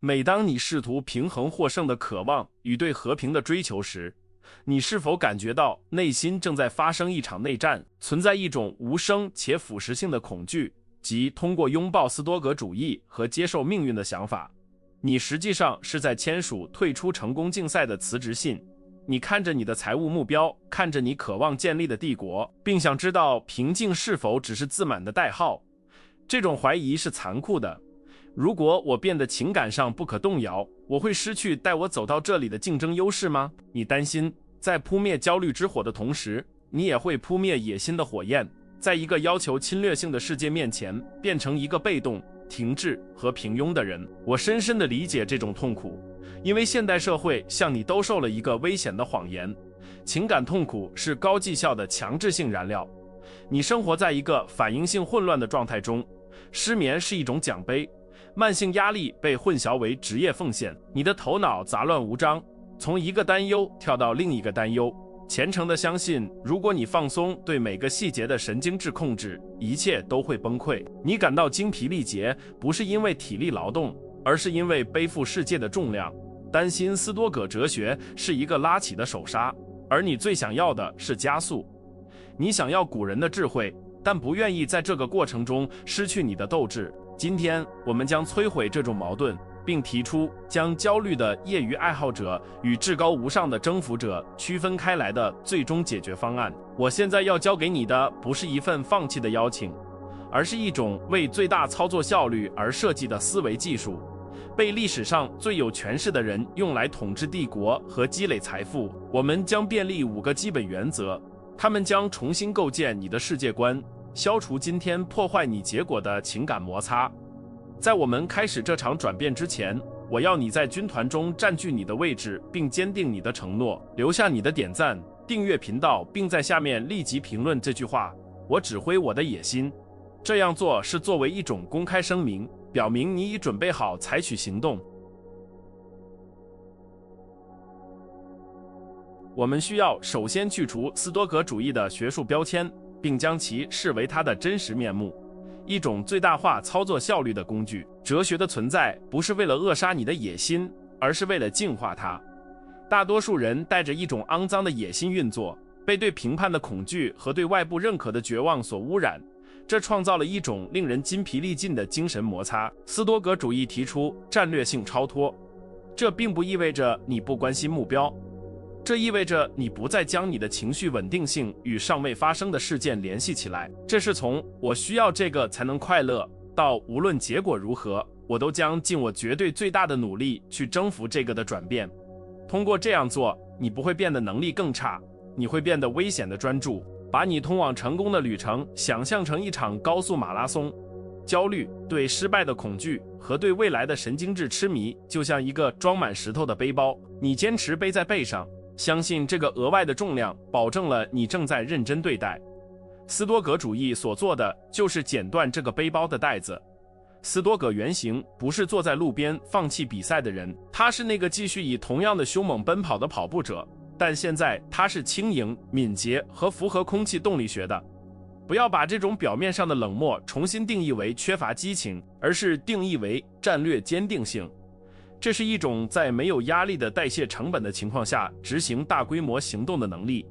每当你试图平衡获胜的渴望与对和平的追求时，你是否感觉到内心正在发生一场内战，存在一种无声且腐蚀性的恐惧，即通过拥抱斯多葛主义和接受命运的想法，你实际上是在签署退出成功竞赛的辞职信。你看着你的财务目标，看着你渴望建立的帝国，并想知道平静是否只是自满的代号。这种怀疑是残酷的。如果我变得情感上不可动摇，我会失去带我走到这里的竞争优势吗？你担心在扑灭焦虑之火的同时，你也会扑灭野心的火焰，在一个要求侵略性的世界面前，变成一个被动、停滞和平庸的人。我深深地理解这种痛苦，因为现代社会向你兜售了一个危险的谎言：情感痛苦是高绩效的强制性燃料。你生活在一个反应性混乱的状态中，失眠是一种奖杯，慢性压力被混淆为职业奉献，你的头脑杂乱无章，从一个担忧跳到另一个担忧，虔诚地相信如果你放松对每个细节的神经质控制，一切都会崩溃。你感到精疲力竭，不是因为体力劳动，而是因为背负世界的重量。担心斯多葛哲学是一个拉起的手刹，而你最想要的是加速。你想要古人的智慧，但不愿意在这个过程中失去你的斗志。今天我们将摧毁这种矛盾，并提出将焦虑的业余爱好者与至高无上的征服者区分开来的最终解决方案。我现在要交给你的不是一份放弃的邀请，而是一种为最大操作效率而设计的思维技术，被历史上最有权势的人用来统治帝国和积累财富。我们将便利5个基本原则，他们将重新构建你的世界观，消除今天破坏你结果的情感摩擦。在我们开始这场转变之前，我要你在军团中占据你的位置，并坚定你的承诺，留下你的点赞，订阅频道，并在下面立即评论这句话：我指挥我的野心。这样做是作为一种公开声明，表明你已准备好采取行动。我们需要首先去除斯多葛主义的学术标签，并将其视为它的真实面目，一种最大化操作效率的工具。哲学的存在不是为了扼杀你的野心，而是为了净化它。大多数人带着一种肮脏的野心运作，被对评判的恐惧和对外部认可的绝望所污染，这创造了一种令人筋疲力尽的精神摩擦。斯多葛主义提出战略性超脱，这并不意味着你不关心目标，这意味着你不再将你的情绪稳定性与尚未发生的事件联系起来。这是从我需要这个才能快乐到无论结果如何，我都将尽我绝对最大的努力去征服这个的转变。通过这样做，你不会变得能力更差，你会变得危险的专注，把你通往成功的旅程想象成一场高速马拉松。焦虑、对失败的恐惧和对未来的神经质痴迷就像一个装满石头的背包，你坚持背在背上，相信这个额外的重量保证了你正在认真对待。斯多葛主义所做的就是剪断这个背包的带子。斯多葛原型不是坐在路边放弃比赛的人，他是那个继续以同样的凶猛奔跑的跑步者，但现在他是轻盈、敏捷和符合空气动力学的。不要把这种表面上的冷漠重新定义为缺乏激情，而是定义为战略坚定性。这是一种在没有压力的代谢成本的情况下执行大规模行动的能力，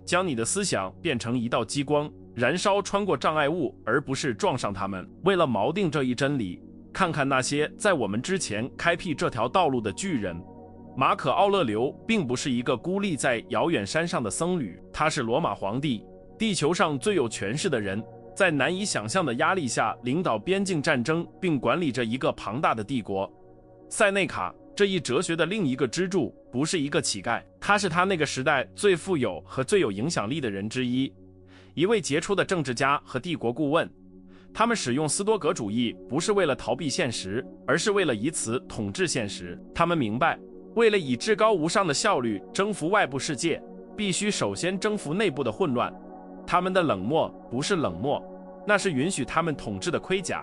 将你的思想变成一道激光，燃烧穿过障碍物，而不是撞上它们。为了锚定这一真理，看看那些在我们之前开辟这条道路的巨人。马可·奥勒留并不是一个孤立在遥远山上的僧侣，他是罗马皇帝，地球上最有权势的人，在难以想象的压力下领导边境战争，并管理着一个庞大的帝国。塞内卡这一哲学的另一个支柱不是一个乞丐，他是他那个时代最富有和最有影响力的人之一，一位杰出的政治家和帝国顾问。他们使用斯多葛主义不是为了逃避现实，而是为了以此统治现实。他们明白，为了以至高无上的效率征服外部世界，必须首先征服内部的混乱。他们的冷漠不是冷漠，那是允许他们统治的盔甲。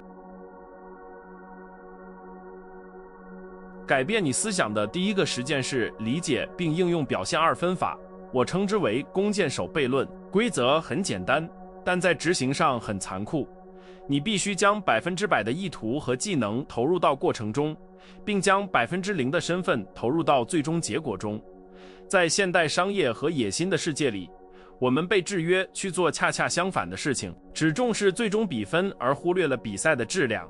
改变你思想的第一个实践是理解并应用表现二分法，我称之为弓箭手悖论。规则很简单，但在执行上很残酷。你必须将100%的意图和技能投入到过程中，并将0%的身份投入到最终结果中。在现代商业和野心的世界里，我们被制约去做恰恰相反的事情，只重视最终比分而忽略了比赛的质量。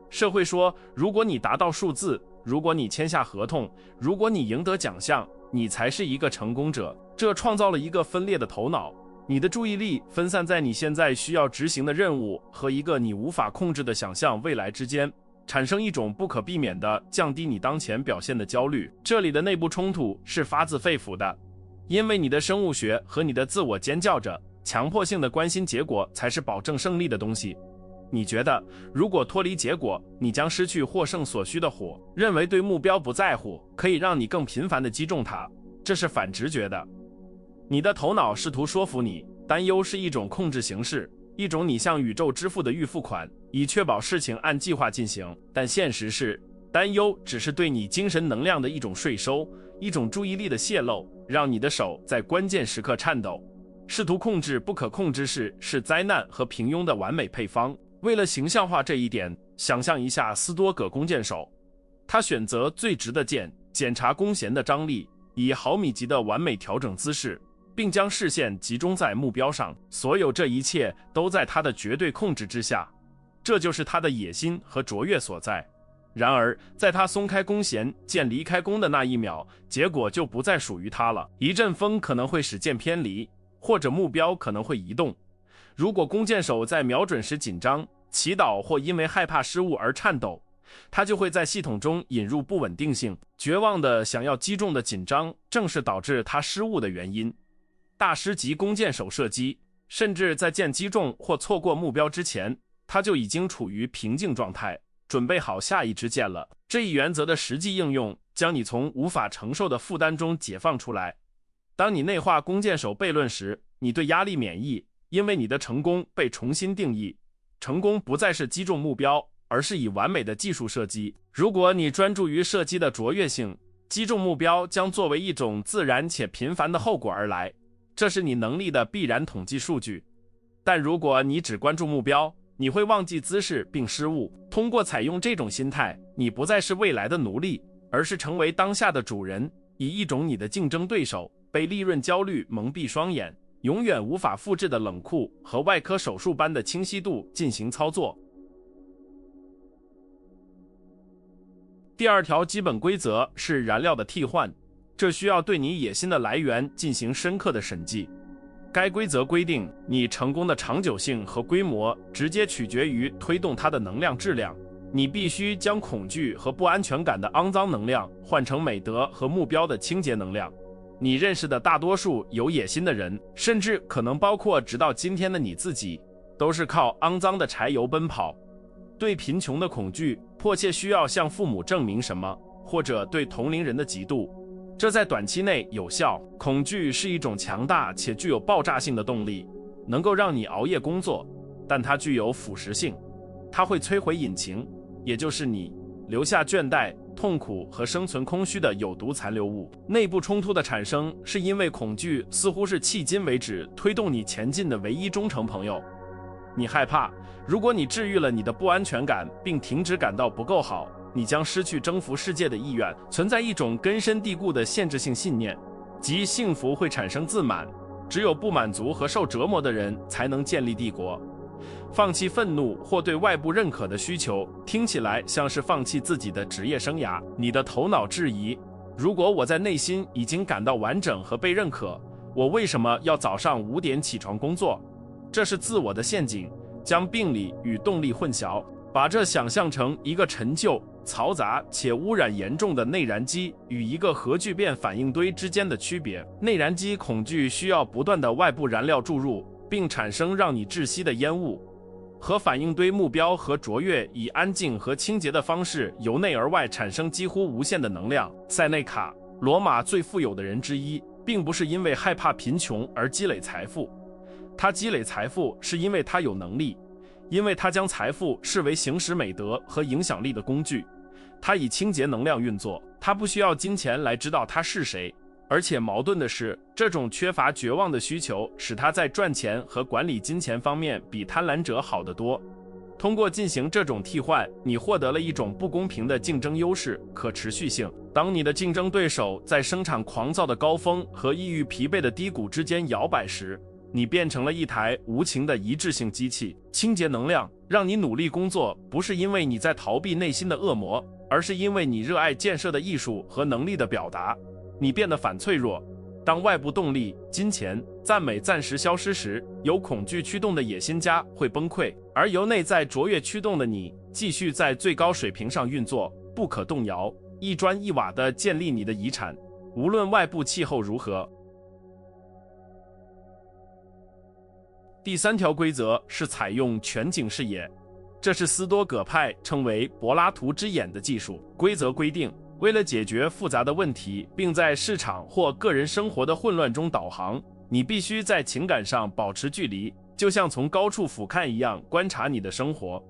社会说，如果你达到数字，如果你签下合同，如果你赢得奖项，你才是一个成功者。这创造了一个分裂的头脑，你的注意力分散在你现在需要执行的任务和一个你无法控制的想象未来之间，产生一种不可避免的降低你当前表现的焦虑。这里的内部冲突是发自肺腑的，因为你的生物学和你的自我尖叫着，强迫性的关心结果才是保证胜利的东西。你觉得如果脱离结果，你将失去获胜所需的火，认为对目标不在乎可以让你更频繁地击中它，这是反直觉的。你的头脑试图说服你，担忧是一种控制形式，一种你向宇宙支付的预付款，以确保事情按计划进行。但现实是，担忧只是对你精神能量的一种税收，一种注意力的泄露，让你的手在关键时刻颤抖。试图控制不可控之事是灾难和平庸的完美配方。为了形象化这一点，想象一下斯多葛弓箭手，他选择最直的箭，检查弓弦的张力，以毫米级的完美调整姿势，并将视线集中在目标上。所有这一切都在他的绝对控制之下，这就是他的野心和卓越所在。然而，在他松开弓弦，箭离开弓的那一秒，结果就不再属于他了。一阵风可能会使箭偏离，或者目标可能会移动。如果弓箭手在瞄准时紧张、祈祷或因为害怕失误而颤抖，他就会在系统中引入不稳定性。绝望的想要击中的紧张正是导致他失误的原因。大师级弓箭手射击，甚至在箭击中或错过目标之前，他就已经处于平静状态，准备好下一支箭了。这一原则的实际应用将你从无法承受的负担中解放出来。当你内化弓箭手悖论时，你对压力免疫，因为你的成功被重新定义。成功不再是击中目标，而是以完美的技术射击。如果你专注于射击的卓越性，击中目标将作为一种自然且频繁的后果而来，这是你能力的必然统计数据。但如果你只关注目标，你会忘记姿势并失误。通过采用这种心态，你不再是未来的奴隶，而是成为当下的主人，以一种你的竞争对手被利润焦虑蒙蔽双眼，永远无法复制的冷酷和外科手术般的清晰度进行操作。第二条基本规则是燃料的替换，这需要对你野心的来源进行深刻的审计。该规则规定，你成功的长久性和规模直接取决于推动它的能量质量。你必须将恐惧和不安全感的肮脏能量换成美德和目标的清洁能量。你认识的大多数有野心的人，甚至可能包括直到今天的你自己，都是靠肮脏的柴油奔跑。对贫穷的恐惧，迫切需要向父母证明什么，或者对同龄人的嫉妒，这在短期内有效。恐惧是一种强大且具有爆炸性的动力，能够让你熬夜工作，但它具有腐蚀性，它会摧毁引擎，也就是你，留下倦怠、痛苦和生存空虚的有毒残留物。内部冲突的产生是因为恐惧似乎是迄今为止推动你前进的唯一忠诚朋友。你害怕，如果你治愈了你的不安全感并停止感到不够好，你将失去征服世界的意愿。存在一种根深蒂固的限制性信念，即幸福会产生自满，只有不满足和受折磨的人才能建立帝国。放弃愤怒或对外部认可的需求，听起来像是放弃自己的职业生涯。你的头脑质疑，如果我在内心已经感到完整和被认可，我为什么要早上5点起床工作？这是自我的陷阱，将病理与动力混淆。把这想象成一个陈旧、嘈杂且污染严重的内燃机与一个核聚变反应堆之间的区别。内燃机恐惧需要不断的外部燃料注入，并产生让你窒息的烟雾。核反应堆目标和卓越以安静和清洁的方式由内而外产生几乎无限的能量。塞内卡，罗马最富有的人之一，并不是因为害怕贫穷而积累财富，他积累财富是因为他有能力，因为他将财富视为行使美德和影响力的工具。他以清洁能量运作，他不需要金钱来知道他是谁。而且矛盾的是，这种缺乏绝望的需求使他在赚钱和管理金钱方面比贪婪者好得多。通过进行这种替换，你获得了一种不公平的竞争优势——可持续性。当你的竞争对手在生产狂躁的高峰和抑郁疲惫的低谷之间摇摆时，你变成了一台无情的一致性机器。清洁能量让你努力工作，不是因为你在逃避内心的恶魔，而是因为你热爱建设的艺术和能力的表达。你变得反脆弱。当外部动力、金钱、赞美暂时消失时，由恐惧驱动的野心家会崩溃，而由内在卓越驱动的你继续在最高水平上运作，不可动摇，一砖一瓦地建立你的遗产，无论外部气候如何。第3条规则是采用全景视野，这是斯多葛派称为柏拉图之眼的技术。规则规定，为了解决复杂的问题，并在市场或个人生活的混乱中导航，你必须在情感上保持距离，就像从高处俯瞰一样观察你的生活。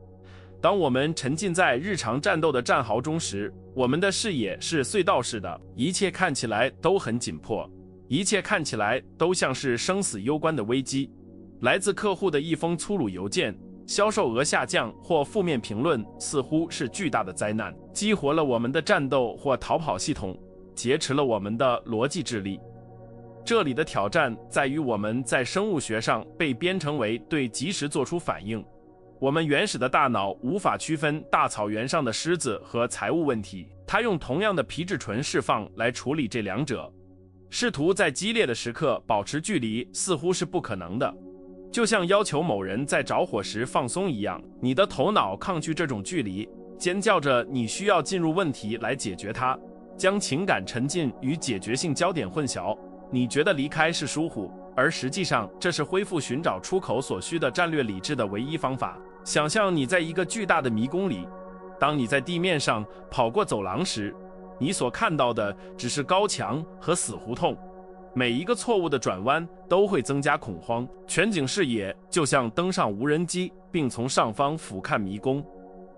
当我们沉浸在日常战斗的战壕中时，我们的视野是隧道式的，一切看起来都很紧迫，一切看起来都像是生死攸关的危机。来自客户的一封粗鲁邮件，销售额下降或负面评论似乎是巨大的灾难，激活了我们的战斗或逃跑系统，劫持了我们的逻辑智力。这里的挑战在于我们在生物学上被编程为对及时做出反应。我们原始的大脑无法区分大草原上的狮子和财务问题，它用同样的皮质醇释放来处理这两者。试图在激烈的时刻保持距离似乎是不可能的，就像要求某人在着火时放松一样，你的头脑抗拒这种距离，尖叫着你需要进入问题来解决它，将情感沉浸与解决性焦点混淆。你觉得离开是疏忽，而实际上这是恢复寻找出口所需的战略理智的唯一方法。想象你在一个巨大的迷宫里，当你在地面上跑过走廊时，你所看到的只是高墙和死胡同。每一个错误的转弯都会增加恐慌。全景视野就像登上无人机，并从上方俯瞰迷宫。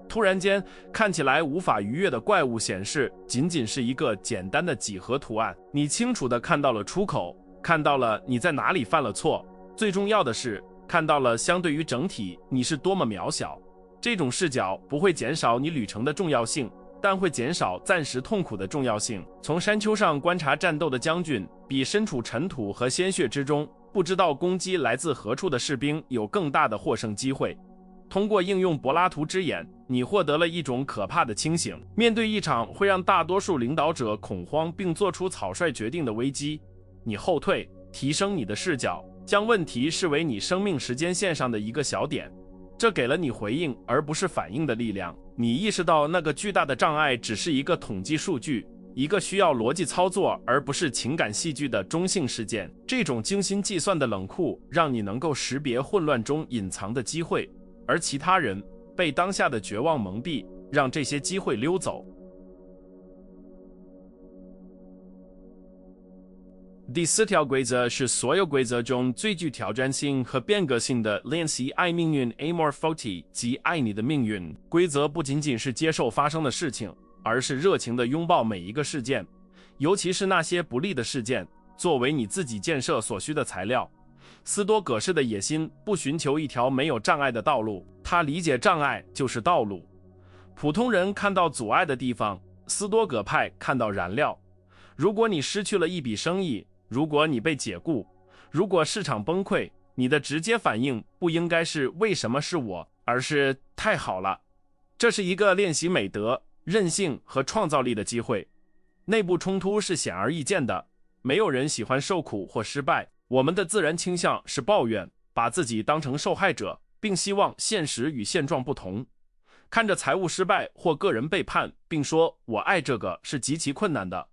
突然间，看起来无法逾越的怪物显示仅仅是一个简单的几何图案。你清楚地看到了出口，看到了你在哪里犯了错，最重要的是，看到了相对于整体你是多么渺小。这种视角不会减少你旅程的重要性，但会减少暂时痛苦的重要性。从山丘上观察战斗的将军，比身处尘土和鲜血之中，不知道攻击来自何处的士兵有更大的获胜机会。通过应用柏拉图之眼，你获得了一种可怕的清醒。面对一场会让大多数领导者恐慌并做出草率决定的危机，你后退，提升你的视角，将问题视为你生命时间线上的一个小点。这给了你回应而不是反应的力量。你意识到那个巨大的障碍只是一个统计数据，一个需要逻辑操作而不是情感戏剧的中性事件。这种精心计算的冷酷让你能够识别混乱中隐藏的机会，而其他人被当下的绝望蒙蔽，让这些机会溜走。第4条规则是所有规则中最具挑战性和变革性的练习爱命运 Amorphity， 即爱你的命运。规则不仅仅是接受发生的事情，而是热情地拥抱每一个事件，尤其是那些不利的事件，作为你自己建设所需的材料。斯多葛式的野心不寻求一条没有障碍的道路，他理解障碍就是道路。普通人看到阻碍的地方，斯多葛派看到燃料。如果你失去了一笔生意，如果你被解雇，如果市场崩溃，你的直接反应不应该是为什么是我，而是太好了。这是一个练习美德、韧性和创造力的机会。内部冲突是显而易见的，没有人喜欢受苦或失败。我们的自然倾向是抱怨，把自己当成受害者，并希望现实与现状不同。看着财务失败或个人背叛，并说我爱这个是极其困难的。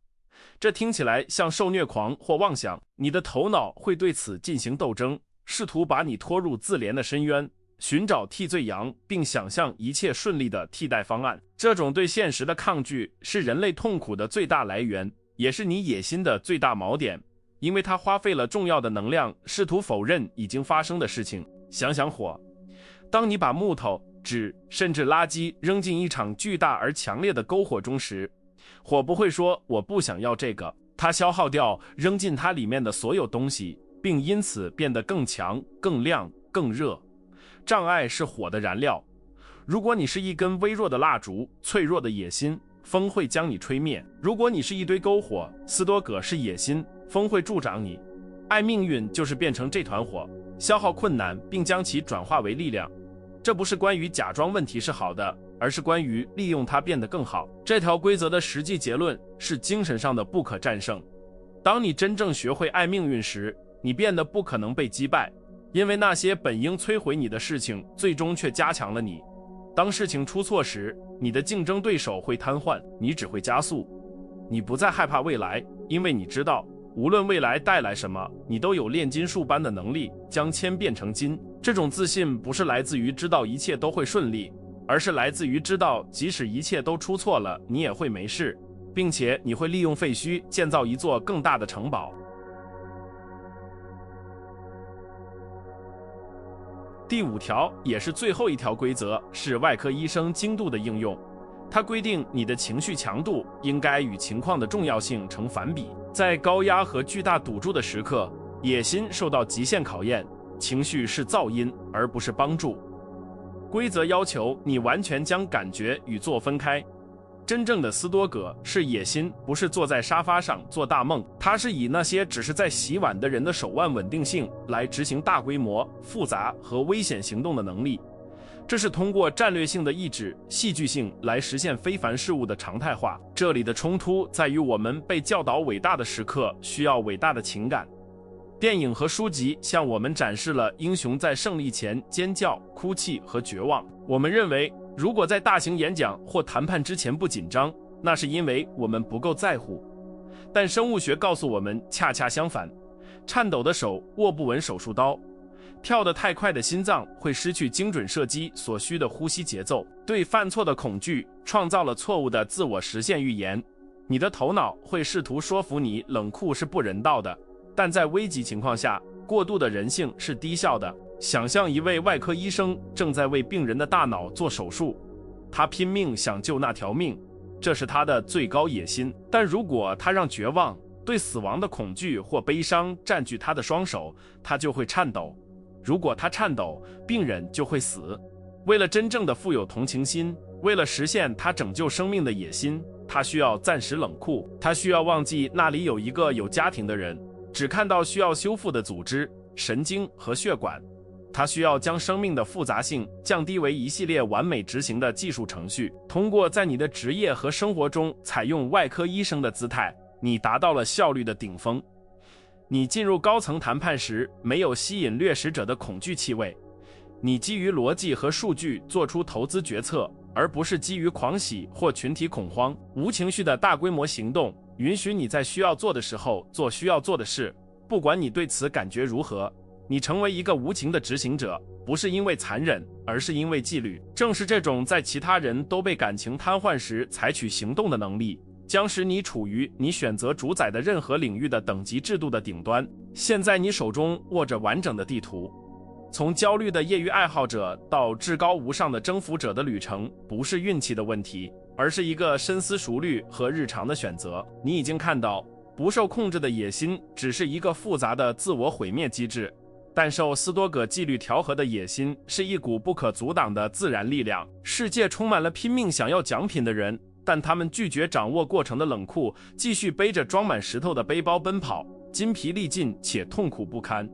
这听起来像受虐狂或妄想，你的头脑会对此进行斗争，试图把你拖入自怜的深渊，寻找替罪羊，并想象一切顺利的替代方案。这种对现实的抗拒是人类痛苦的最大来源，也是你野心的最大锚点，因为它花费了重要的能量，试图否认已经发生的事情。想想火，当你把木头、纸甚至垃圾扔进一场巨大而强烈的篝火中时，火不会说我不想要这个，它消耗掉扔进它里面的所有东西，并因此变得更强、更亮、更热。障碍是火的燃料，如果你是一根微弱的蜡烛，脆弱的野心，风会将你吹灭；如果你是一堆篝火，斯多葛是野心，风会助长你。爱命运就是变成这团火，消耗困难并将其转化为力量。这不是关于假装问题是好的，而是关于利用它变得更好。这条规则的实际结论是精神上的不可战胜。当你真正学会爱命运时，你变得不可能被击败，因为那些本应摧毁你的事情最终却加强了你。当事情出错时，你的竞争对手会瘫痪，你只会加速。你不再害怕未来，因为你知道无论未来带来什么，你都有炼金术般的能力将铅变成金。这种自信不是来自于知道一切都会顺利，而是来自于知道即使一切都出错了，你也会没事，并且你会利用废墟建造一座更大的城堡。第5条也是最后一条规则是外科医生精度的应用。它规定你的情绪强度应该与情况的重要性成反比。在高压和巨大赌注的时刻，野心受到极限考验，情绪是噪音而不是帮助。规则要求你完全将感觉与做分开。真正的斯多葛是野心，不是坐在沙发上做大梦，他是以那些只是在洗碗的人的手腕稳定性来执行大规模、复杂和危险行动的能力。这是通过战略性的意志、戏剧性来实现非凡事物的常态化。这里的冲突在于我们被教导伟大的时刻需要伟大的情感。电影和书籍向我们展示了英雄在胜利前尖叫、哭泣和绝望。我们认为，如果在大型演讲或谈判之前不紧张，那是因为我们不够在乎。但生物学告诉我们恰恰相反，颤抖的手握不稳手术刀，跳得太快的心脏会失去精准射击所需的呼吸节奏。对犯错的恐惧创造了错误的自我实现预言。你的头脑会试图说服你冷酷是不人道的，但在危急情况下，过度的人性是低效的。想象一位外科医生正在为病人的大脑做手术，他拼命想救那条命，这是他的最高野心。但如果他让绝望、对死亡的恐惧或悲伤占据他的双手，他就会颤抖。如果他颤抖，病人就会死。为了真正的富有同情心，为了实现他拯救生命的野心，他需要暂时冷酷，他需要忘记那里有一个有家庭的人，只看到需要修复的组织、神经和血管。他需要将生命的复杂性降低为一系列完美执行的技术程序。通过在你的职业和生活中采用外科医生的姿态，你达到了效率的顶峰。你进入高层谈判时，没有吸引掠食者的恐惧气味。你基于逻辑和数据做出投资决策，而不是基于狂喜或群体恐慌。无情绪的大规模行动允许你在需要做的时候做需要做的事，不管你对此感觉如何。你成为一个无情的执行者，不是因为残忍，而是因为纪律。正是这种在其他人都被感情瘫痪时采取行动的能力，将使你处于你选择主宰的任何领域的等级制度的顶端。现在你手中握着完整的地图。从焦虑的业余爱好者到至高无上的征服者的旅程，不是运气的问题，而是一个深思熟虑和日常的选择。你已经看到，不受控制的野心只是一个复杂的自我毁灭机制。但受斯多葛纪律调和的野心是一股不可阻挡的自然力量。世界充满了拼命想要奖品的人，但他们拒绝掌握过程的冷酷，继续背着装满石头的背包奔跑，筋疲力尽且痛苦不堪。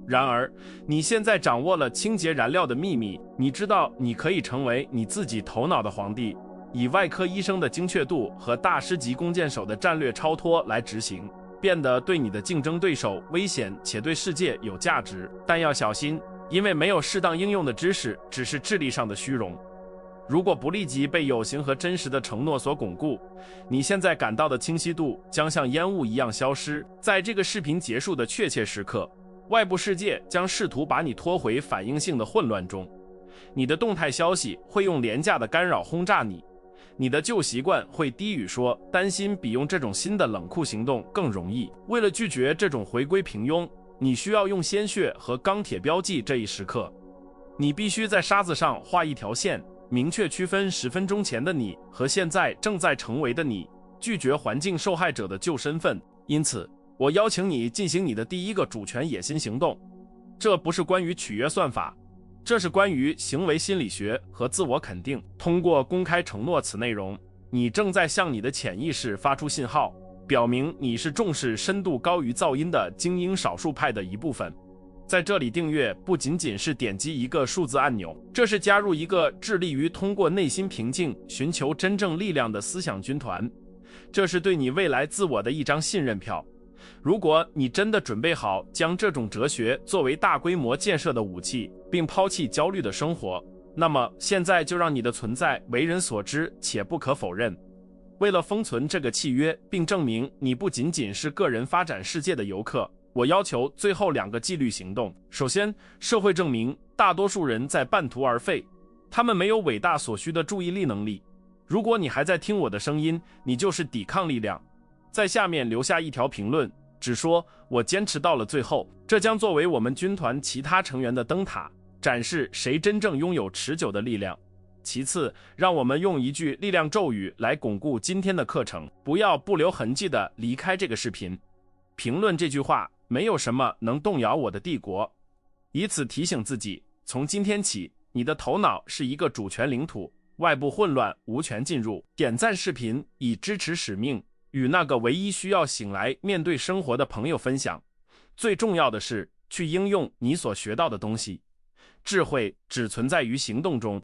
然而，你现在掌握了清洁燃料的秘密，你知道你可以成为你自己头脑的皇帝，以外科医生的精确度和大师级弓箭手的战略超脱来执行。变得对你的竞争对手危险且对世界有价值。但要小心，因为没有适当应用的知识只是智力上的虚荣。如果不立即被有形和真实的承诺所巩固，你现在感到的清晰度将像烟雾一样消失。在这个视频结束的确切时刻，外部世界将试图把你拖回反应性的混乱中。你的动态消息会用廉价的干扰轰炸你。你的旧习惯会低语说担心比用这种新的冷酷行动更容易。为了拒绝这种回归平庸，你需要用鲜血和钢铁标记这一时刻。你必须在沙子上画一条线，明确区分10分钟前的你和现在正在成为的你，拒绝环境受害者的旧身份。因此，我邀请你进行你的第一个主权野心行动。这不是关于取悦算法，这是关于行为心理学和自我肯定。通过公开承诺此内容，你正在向你的潜意识发出信号，表明你是重视深度高于噪音的精英少数派的一部分。在这里订阅不仅仅是点击一个数字按钮，这是加入一个致力于通过内心平静寻求真正力量的思想军团，这是对你未来自我的一张信任票。如果你真的准备好将这种哲学作为大规模建设的武器，并抛弃焦虑的生活，那么现在就让你的存在为人所知且不可否认。为了封存这个契约，并证明你不仅仅是个人发展世界的游客，我要求最后2个纪律行动。首先，社会证明大多数人在半途而废，他们没有伟大所需的注意力能力。如果你还在听我的声音，你就是抵抗力量。在下面留下一条评论，只说我坚持到了最后，这将作为我们军团其他成员的灯塔，展示谁真正拥有持久的力量。其次，让我们用一句力量咒语来巩固今天的课程，不要不留痕迹地离开这个视频。评论这句话，没有什么能动摇我的帝国。以此提醒自己，从今天起，你的头脑是一个主权领土，外部混乱无权进入。点赞视频以支持使命，与那个唯一需要醒来面对生活的朋友分享。最重要的是，去应用你所学到的东西。智慧只存在于行动中。